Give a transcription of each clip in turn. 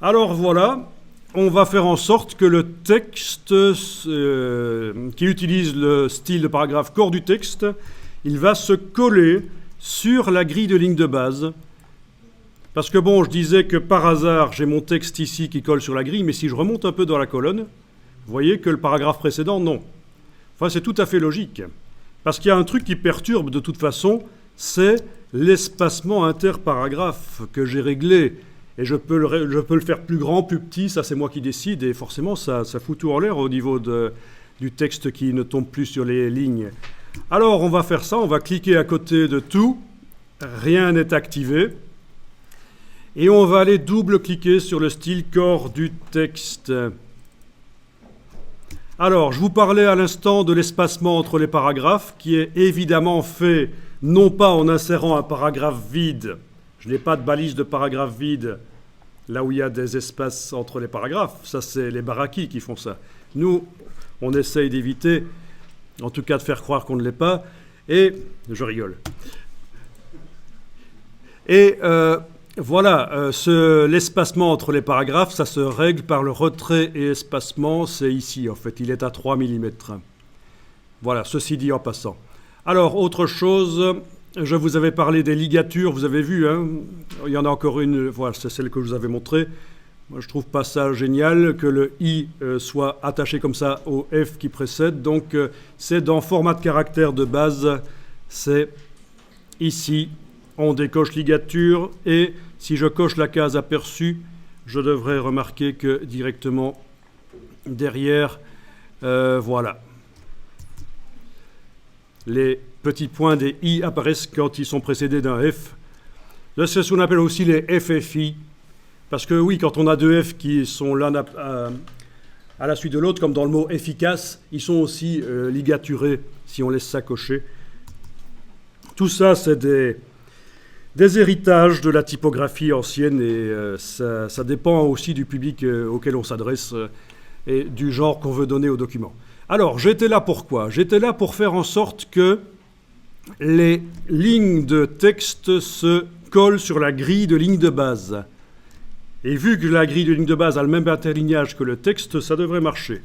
Alors voilà, on va faire en sorte que le texte qui utilise le style de paragraphe corps du texte, il va se coller sur la grille de ligne de base. Parce que bon, je disais que par hasard, j'ai mon texte ici qui colle sur la grille, mais si je remonte un peu dans la colonne, vous voyez que le paragraphe précédent, non. Enfin, c'est tout à fait logique. Parce qu'il y a un truc qui perturbe de toute façon, c'est l'espacement interparagraphe que j'ai réglé. Et je peux le faire plus grand, plus petit, ça c'est moi qui décide, et forcément ça fout tout en l'air au niveau du texte qui ne tombe plus sur les lignes. Alors on va faire ça, on va cliquer à côté de tout, rien n'est activé, et on va aller double-cliquer sur le style corps du texte. Alors, je vous parlais à l'instant de l'espacement entre les paragraphes, qui est évidemment fait non pas en insérant un paragraphe vide. Je n'ai pas de balise de paragraphe vide là où il y a des espaces entre les paragraphes. Ça, c'est les baraquis qui font ça. Nous, on essaye d'éviter, en tout cas de faire croire qu'on ne l'est pas. Et je rigole. Et voilà, l'espacement entre les paragraphes, ça se règle par le retrait et espacement. C'est ici, en fait. Il est à 3 mm. Voilà, ceci dit en passant. Alors, autre chose, je vous avais parlé des ligatures, vous avez vu, hein, il y en a encore une, voilà, c'est celle que je vous avais montrée. Moi, je trouve pas ça génial que le I soit attaché comme ça au F qui précède. Donc, c'est dans format de caractère de base, c'est ici. On décoche ligature et si je coche la case aperçue, je devrais remarquer que directement derrière, voilà. Les petits points des I apparaissent quand ils sont précédés d'un F. C'est ce qu'on appelle aussi les FFI. Parce que oui, quand on a deux F qui sont l'un à la suite de l'autre, comme dans le mot efficace, ils sont aussi ligaturés si on laisse ça cocher. Tout ça, c'est des héritages de la typographie ancienne et ça dépend aussi du public auquel on s'adresse et du genre qu'on veut donner au document. Alors, j'étais là pour quoi? J'étais là pour faire en sorte que les lignes de texte se collent sur la grille de ligne de base. Et vu que la grille de ligne de base a le même interlignage que le texte, ça devrait marcher.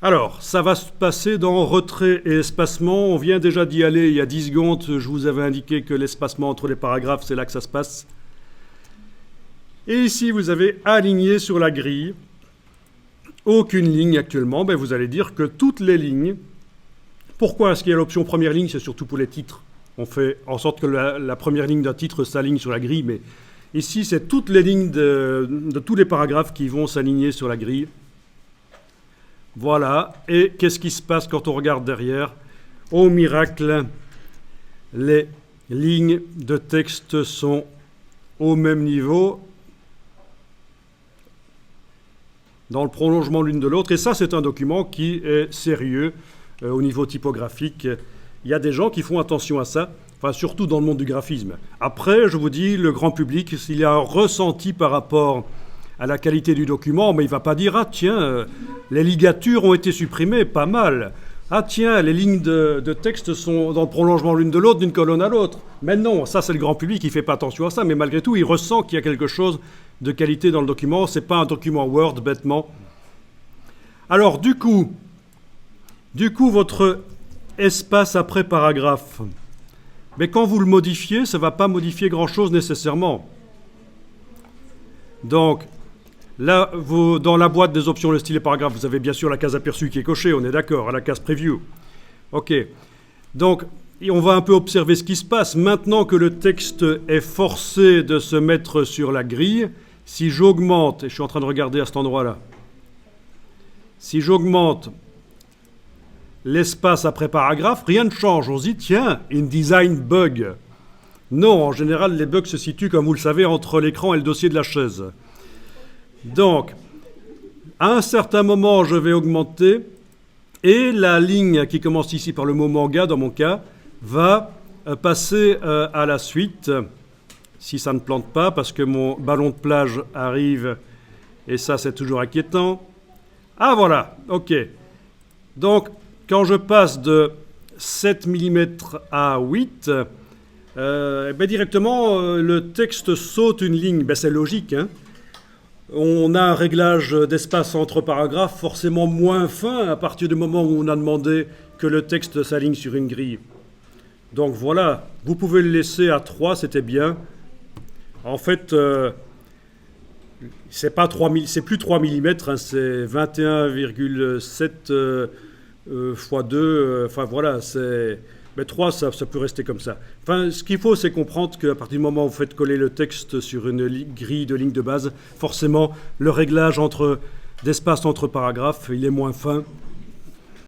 Alors, ça va se passer dans retrait et espacement. On vient déjà d'y aller il y a 10 secondes. Je vous avais indiqué que l'espacement entre les paragraphes, c'est là que ça se passe. Et ici, vous avez aligné sur la grille. Aucune ligne actuellement. Ben, vous allez dire que toutes les lignes. Pourquoi est-ce qu'il y a l'option première ligne? C'est surtout pour les titres. On fait en sorte que la première ligne d'un titre s'aligne sur la grille. Mais ici, c'est toutes les lignes de tous les paragraphes qui vont s'aligner sur la grille. Voilà, et qu'est-ce qui se passe quand on regarde derrière? Au miracle, les lignes de texte sont au même niveau, dans le prolongement l'une de l'autre, et ça c'est un document qui est sérieux au niveau typographique. Il y a des gens qui font attention à ça, enfin surtout dans le monde du graphisme. Après, je vous dis, le grand public, s'il y a un ressenti par rapport à la qualité du document, mais il ne va pas dire « Ah tiens, les ligatures ont été supprimées, pas mal. Ah tiens, les lignes de texte sont dans le prolongement l'une de l'autre, d'une colonne à l'autre. » Mais non, ça c'est le grand public qui ne fait pas attention à ça, mais malgré tout, il ressent qu'il y a quelque chose de qualité dans le document. Ce n'est pas un document Word, bêtement. Alors, du coup, votre espace après paragraphe, mais quand vous le modifiez, ça ne va pas modifier grand-chose nécessairement. Donc, là, dans la boîte des options, le style et paragraphe, vous avez bien sûr la case aperçue qui est cochée, on est d'accord, à la case preview. OK. Donc, on va un peu observer ce qui se passe. Maintenant que le texte est forcé de se mettre sur la grille, si j'augmente, et je suis en train de regarder à cet endroit-là, si j'augmente l'espace après paragraphe, rien ne change. On se dit, tiens, InDesign bug. Non, en général, les bugs se situent, comme vous le savez, entre l'écran et le dossier de la chaise. Donc, à un certain moment, je vais augmenter et la ligne qui commence ici par le mot manga, dans mon cas, va passer à la suite, si ça ne plante pas, parce que mon ballon de plage arrive et ça, c'est toujours inquiétant. Ah, voilà, OK. Donc, quand je passe de 7 mm à 8, Directement, le texte saute une ligne. C'est logique, hein. On a un réglage d'espace entre paragraphes forcément moins fin à partir du moment où on a demandé que le texte s'aligne sur une grille. Donc voilà, vous pouvez le laisser à 3, c'était bien. En fait, c'est plus 3 mm, hein, c'est 21,7 fois 2. Enfin voilà, mais 3, ça peut rester comme ça. Enfin, ce qu'il faut, c'est comprendre qu'à partir du moment où vous faites coller le texte sur une grille de ligne de base, forcément, le réglage d'espace entre paragraphes, il est moins fin.